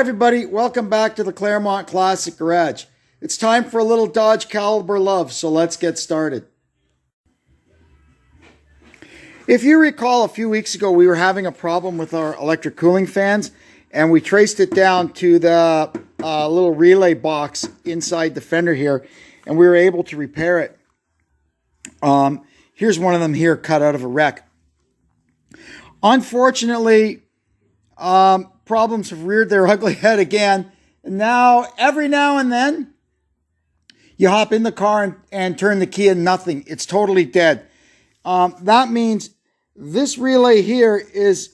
Hi everybody, welcome back to the Claremont Classic Garage. It's time for a little Dodge Caliber love, so let's get started. If you recall, a few weeks ago we were having a problem with our electric cooling fans, and we traced it down to the little relay box inside the fender here, and we were able to repair it. Here's one of them here cut out of a wreck. Unfortunately, problems have reared their ugly head again. And now, every now and then, you hop in the car and turn the key and nothing. It's totally dead. That means this relay here is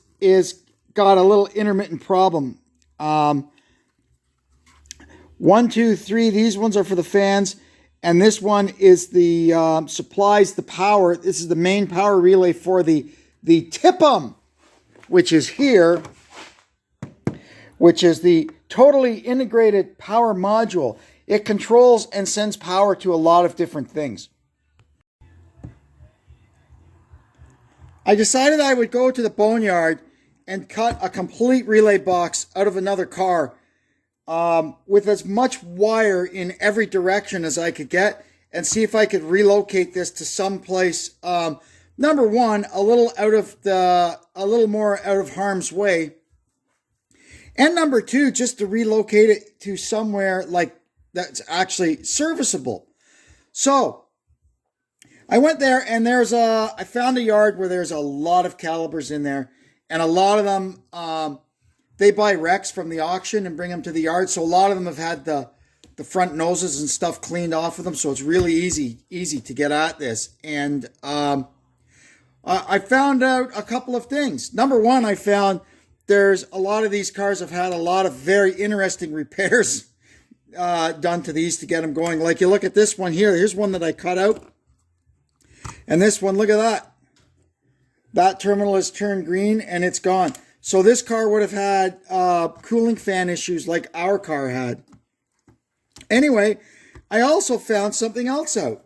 got a little intermittent problem. 1, 2, 3, these ones are for the fans. And this one is the supplies the power. This is the main power relay for the TIPM, which is here, which is the totally integrated power module. It controls and sends power to a lot of different things. I decided I would go to the boneyard and cut a complete relay box out of another car with as much wire in every direction as I could get, and see if I could relocate this to some place. Number one, a little more out of harm's way. And number two, just to relocate it to somewhere like that's actually serviceable. So I went there, and I found a yard where there's a lot of calibers in there, and a lot of them, they buy wrecks from the auction and bring them to the yard. So a lot of them have had the front noses and stuff cleaned off of them. So it's really easy to get at this. And I found out a couple of things. Number one, I found there's a lot of these cars have had a lot of very interesting repairs done to these to get them going. Like you look at this one here. Here's one that I cut out. And this one, look at that. That terminal has turned green and it's gone. So this car would have had cooling fan issues like our car had. Anyway, I also found something else out.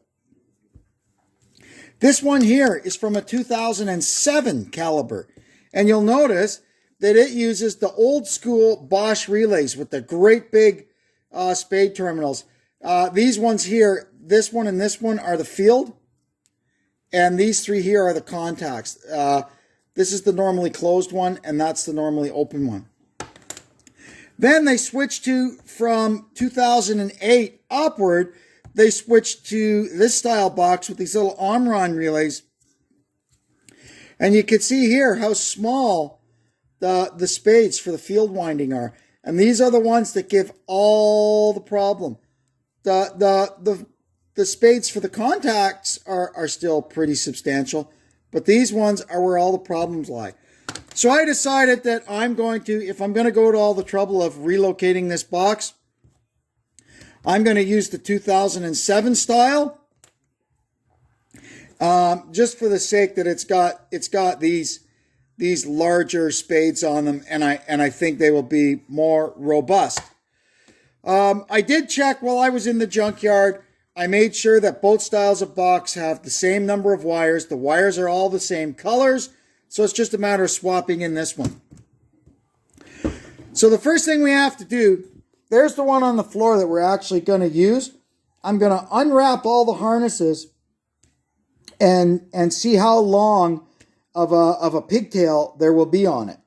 This one here is from a 2007 caliber. And you'll notice that it uses the old school Bosch relays with the great big spade terminals. These ones here, this one and this one are the field. And these three here are the contacts. This is the normally closed one, and that's the normally open one. Then they switched from 2008 upward, they switched to this style box with these little Omron relays. And you can see here how small the spades for the field winding are. And these are the ones that give all the problem. The spades for the contacts are still pretty substantial, but these ones are where all the problems lie. So I decided that if I'm going to go to all the trouble of relocating this box, I'm going to use the 2007 style, just for the sake that it's got these larger spades on them, and I think they will be more robust. I did check while I was in the junkyard. I made sure that both styles of box have the same number of wires. The wires are all the same colors, so it's just a matter of swapping in this one. So the first thing we have to do, there's the one on the floor that we're actually going to use. I'm going to unwrap all the harnesses and see how long of a pigtail there will be on it.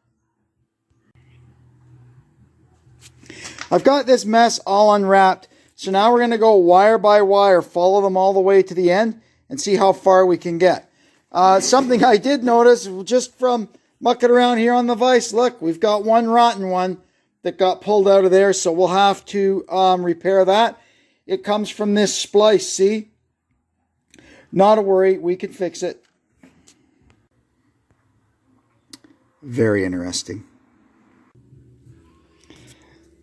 I've got this mess all unwrapped. So now we're going to go wire by wire, follow them all the way to the end, and see how far we can get. Something I did notice just from mucking around here on the vise, look, we've got one rotten one that got pulled out of there, so we'll have to repair that. It comes from this splice, see? Not a worry, we can fix it. Very interesting.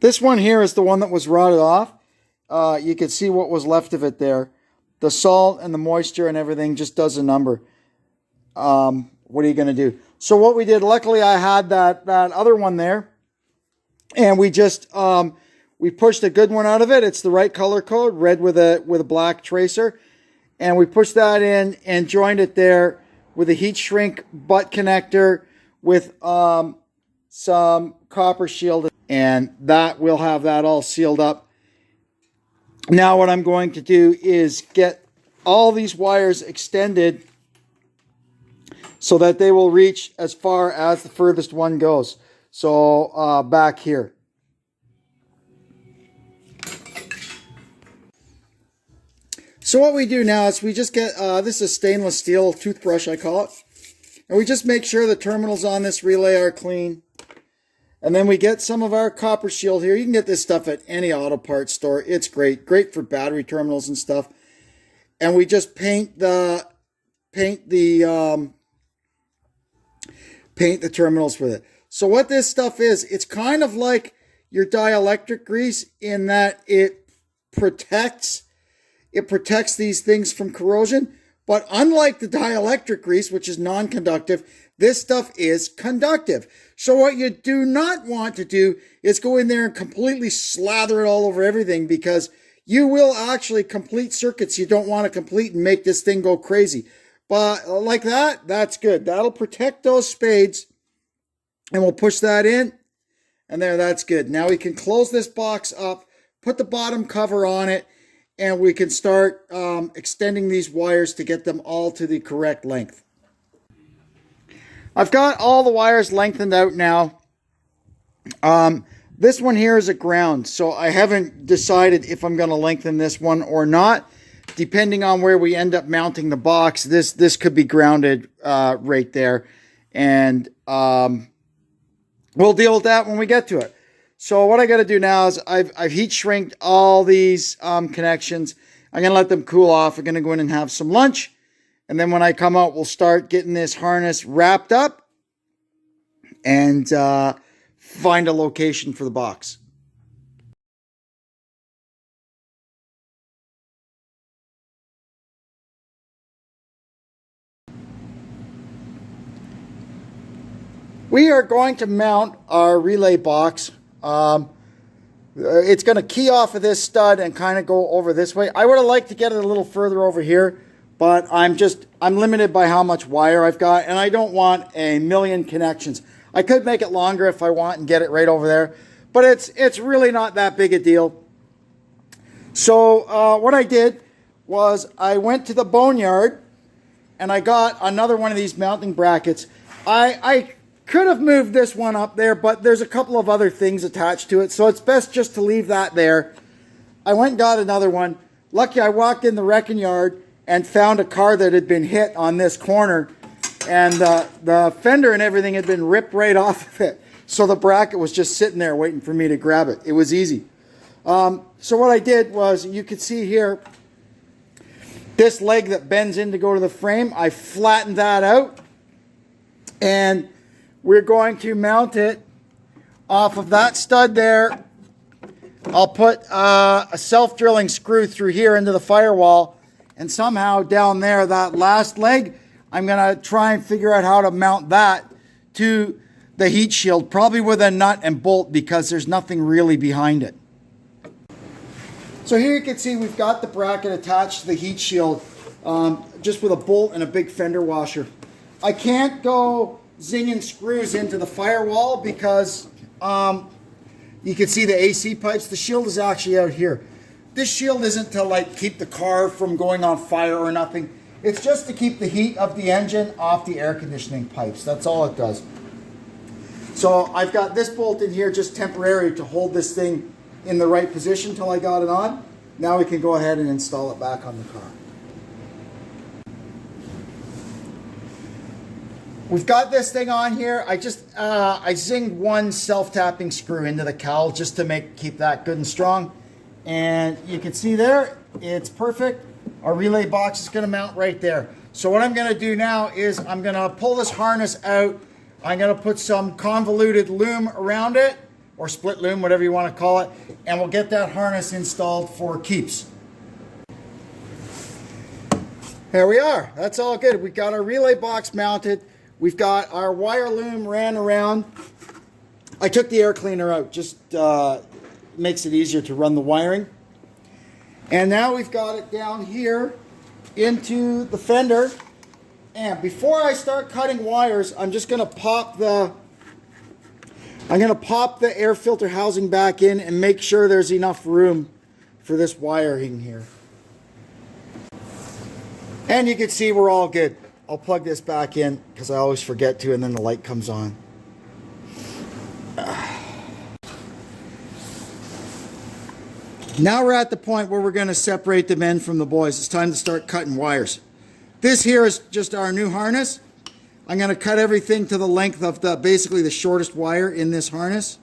This one here is the one that was rotted off. You can see what was left of it there. The salt and the moisture and everything just does a number. What are you going to do? So what we did, luckily I had that other one there. And we just, we pushed a good one out of it. It's the right color code, red with a black tracer. And we pushed that in and joined it there with a heat shrink butt connector with some copper shield. And that will have that all sealed up. Now what I'm going to do is get all these wires extended so that they will reach as far as the furthest one goes. So back here. So what we do now is we just get, this is a stainless steel toothbrush, I call it. And we just make sure the terminals on this relay are clean. And then we get some of our copper shield here. You can get this stuff at any auto parts store. It's great. Great for battery terminals and stuff. And we just paint the terminals with it. So what this stuff is, it's kind of like your dielectric grease in that it protects these things from corrosion. But unlike the dielectric grease, which is non-conductive, this stuff is conductive. So what you do not want to do is go in there and completely slather it all over everything, because you will actually complete circuits you don't want to complete and make this thing go crazy. But like that, that's good. That'll protect those spades. And we'll push that in. And there, that's good. Now we can close this box up, put the bottom cover on it, and we can start extending these wires to get them all to the correct length. I've got all the wires lengthened out now. This one here is a ground, so I haven't decided if I'm going to lengthen this one or not. Depending on where we end up mounting the box, this could be grounded right there. And we'll deal with that when we get to it. So what I got to do now is I've heat shrinked all these connections. I'm going to let them cool off. I'm going to go in and have some lunch. And then when I come out, we'll start getting this harness wrapped up and find a location for the box. We are going to mount our relay box. It's going to key off of this stud and kind of go over this way. I would have liked to get it a little further over here, but I'm limited by how much wire I've got, and I don't want a million connections. I could make it longer if I want and get it right over there, but it's really not that big a deal. So what I did was I went to the boneyard and I got another one of these mounting brackets. I could have moved this one up there, but there's a couple of other things attached to it, so it's best just to leave that there. I went and got another one. Lucky I walked in the wrecking yard and found a car that had been hit on this corner, and the fender and everything had been ripped right off of it. So the bracket was just sitting there waiting for me to grab it. It was easy. So what I did was, you could see here, this leg that bends in to go to the frame, I flattened that out, and we're going to mount it off of that stud there. I'll put a self-drilling screw through here into the firewall, and somehow down there, that last leg, I'm going to try and figure out how to mount that to the heat shield, probably with a nut and bolt, because there's nothing really behind it. So here you can see we've got the bracket attached to the heat shield, just with a bolt and a big fender washer. I can't go zinging screws into the firewall because you can see the AC pipes. The shield is actually out here. This shield isn't to like keep the car from going on fire or nothing. It's just to keep the heat of the engine off the air conditioning pipes. That's all it does. So I've got this bolt in here just temporary to hold this thing in the right position till I got it on. Now we can go ahead and install it back on the car. We've got this thing on here. I zinged one self-tapping screw into the cowl just to keep that good and strong. And you can see there, it's perfect. Our relay box is going to mount right there. So what I'm going to do now is I'm going to pull this harness out. I'm going to put some convoluted loom around it, or split loom, whatever you want to call it, and we'll get that harness installed for keeps. Here we are. That's all good. We've got our relay box mounted. We've got our wire loom ran around. I took the air cleaner out, just makes it easier to run the wiring. And now we've got it down here into the fender. And before I start cutting wires, I'm just going to pop the I'm going to pop the air filter housing back in and make sure there's enough room for this wiring here. And you can see we're all good. I'll plug this back in because I always forget to, and then the light comes on. Now we're at the point where we're going to separate the men from the boys. It's time to start cutting wires. This here is just our new harness. I'm going to cut everything to the length of basically the shortest wire in this harness.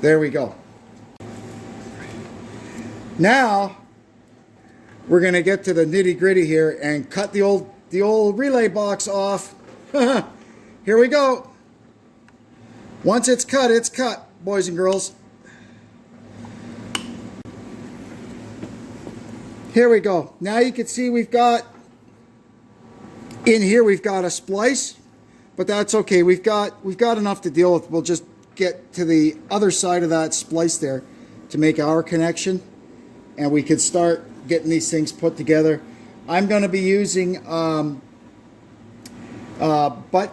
There we go. Now we're going to get to the nitty-gritty here and cut the old relay box off. Here we go. Once it's cut, boys and girls. Here we go. Now you can see we've got a splice, but that's okay. We've got enough to deal with. We'll just get to the other side of that splice there to make our connection, and we can start getting these things put together. I'm going to be using butt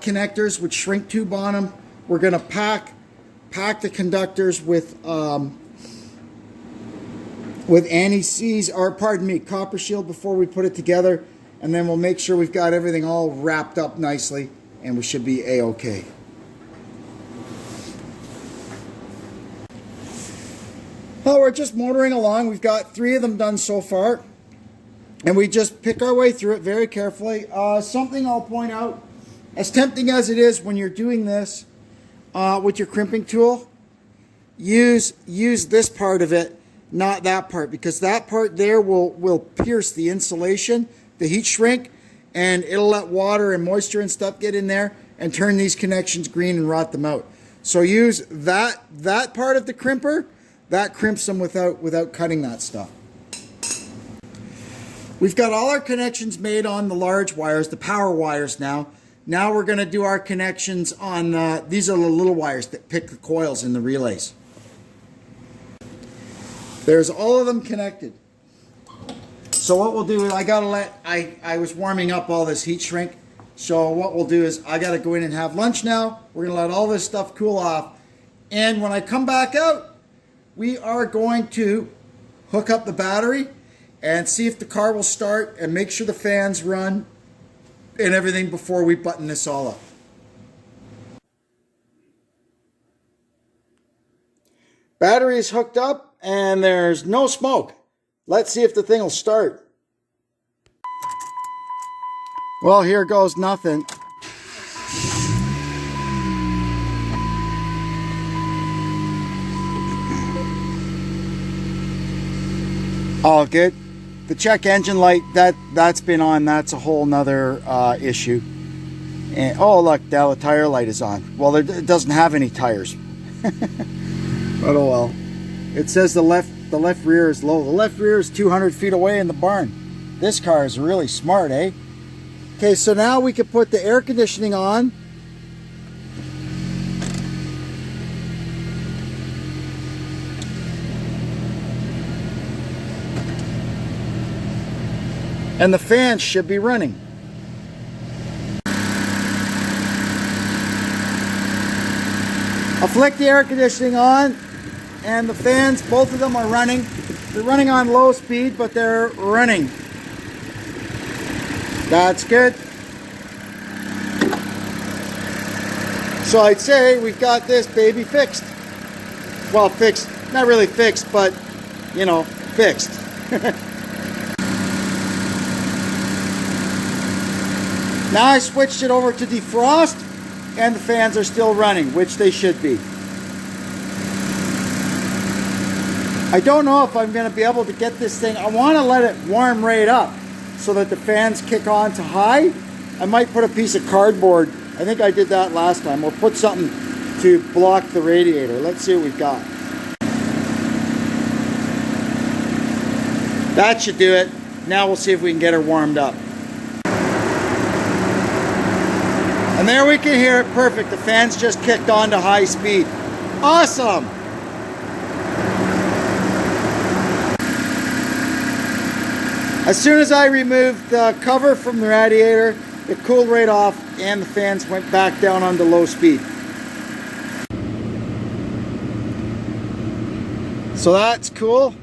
connectors with shrink tube on them. We're going to pack the conductors with anti-seize, or pardon me, copper shield before we put it together, and then we'll make sure we've got everything all wrapped up nicely, and we should be a-okay. Well, we're just motoring along. We've got 3 of them done so far, and we just pick our way through it very carefully. Something I'll point out, as tempting as it is when you're doing this with your crimping tool, use this part of it, not that part, because that part there will pierce the insulation, the heat shrink, and it'll let water and moisture and stuff get in there and turn these connections green and rot them out. So use that part of the crimper. That crimps them without cutting that stuff. We've got all our connections made on the large wires, the power wires now. Now we're going to do our connections on, these are the little wires that pick the coils in the relays. There's all of them connected. So what we'll do is I was warming up all this heat shrink. So what we'll do is I got to go in and have lunch now. We're going to let all this stuff cool off. And when I come back out, we are going to hook up the battery and see if the car will start and make sure the fans run and everything before we button this all up. Battery is hooked up and there's no smoke. Let's see if the thing will start. Well, here goes nothing. All good. The check engine light, that's been on. That's a whole nother issue. And oh look, now the tire light is on. Well, it doesn't have any tires. But oh well. It says the left rear is low. The left rear is 200 feet away in the barn. This car is really smart, eh? Okay, so now we can put the air conditioning on. And the fans should be running. I'll flick the air conditioning on, and the fans, both of them are running. They're running on low speed, but they're running. That's good. So I'd say we've got this baby fixed. Well, fixed, not really fixed, but, you know, fixed. Now I switched it over to defrost, and the fans are still running, which they should be. I don't know if I'm going to be able to get this thing. I want to let it warm right up so that the fans kick on to high. I might put a piece of cardboard. I think I did that last time. We'll put something to block the radiator. Let's see what we've got. That should do it. Now we'll see if we can get her warmed up. And there we can hear it perfect. The fans just kicked on to high speed. Awesome! As soon as I removed the cover from the radiator, it cooled right off and the fans went back down onto low speed. So that's cool.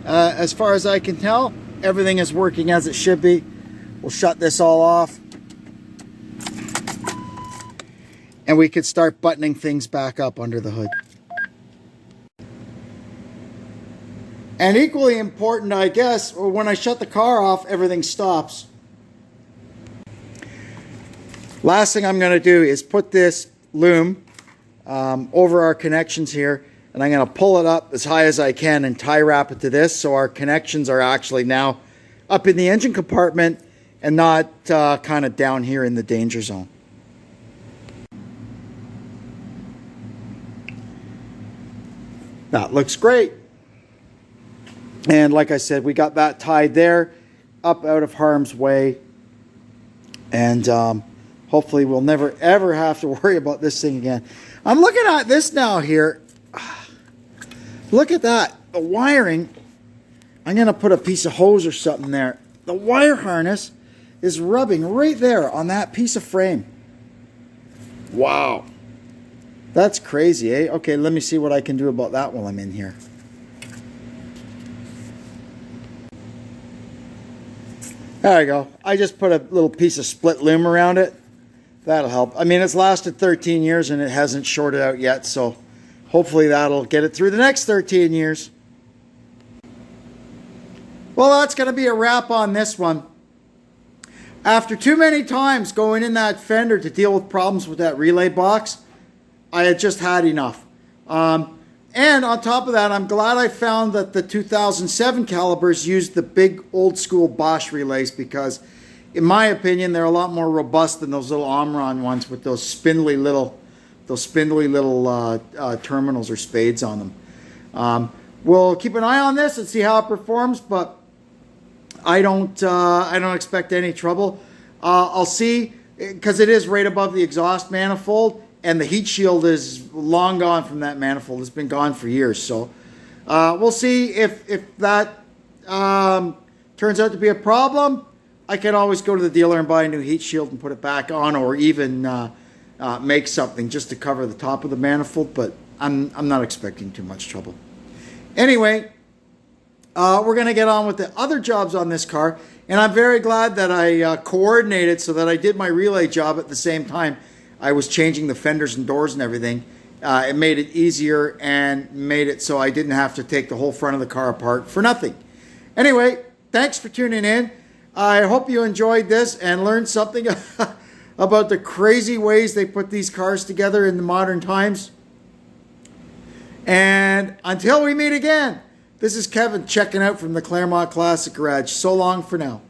As far as I can tell, everything is working as it should be. We'll shut this all off. And we could start buttoning things back up under the hood. And equally important, I guess, when I shut the car off, everything stops. Last thing I'm going to do is put this loom over our connections here. And I'm going to pull it up as high as I can and tie wrap it to this, so our connections are actually now up in the engine compartment and not kind of down here in the danger zone. That looks great. And like I said, we got that tied there, up out of harm's way. And hopefully we'll never ever have to worry about this thing again. I'm looking at this now here. Look at that. The wiring. I'm going to put a piece of hose or something there. The wire harness is rubbing right there on that piece of frame. Wow. That's crazy, eh? Okay, let me see what I can do about that while I'm in here. There you go. I just put a little piece of split loom around it. That'll help. I mean, it's lasted 13 years and it hasn't shorted out yet, so hopefully that'll get it through the next 13 years. Well, that's going to be a wrap on this one. After too many times going in that fender to deal with problems with that relay box, I had just had enough. And on top of that, I'm glad I found that the 2007 calibers used the big old school Bosch relays, because in my opinion, they're a lot more robust than those little Omron ones with those spindly little terminals or spades on them. We'll keep an eye on this and see how it performs, but I don't expect any trouble. I'll see, because it is right above the exhaust manifold, and the heat shield is long gone from that manifold. It's been gone for years, so we'll see if that turns out to be a problem. I can always go to the dealer and buy a new heat shield and put it back on, or even make something just to cover the top of the manifold, but I'm not expecting too much trouble. Anyway, we're going to get on with the other jobs on this car, and I'm very glad that I coordinated so that I did my relay job at the same time I was changing the fenders and doors and everything. It made it easier and made it so I didn't have to take the whole front of the car apart for nothing. Anyway, thanks for tuning in. I hope you enjoyed this and learned something about the crazy ways they put these cars together in the modern times. And until we meet again, this is Kevin checking out from the Claremont Classic Garage. So long for now.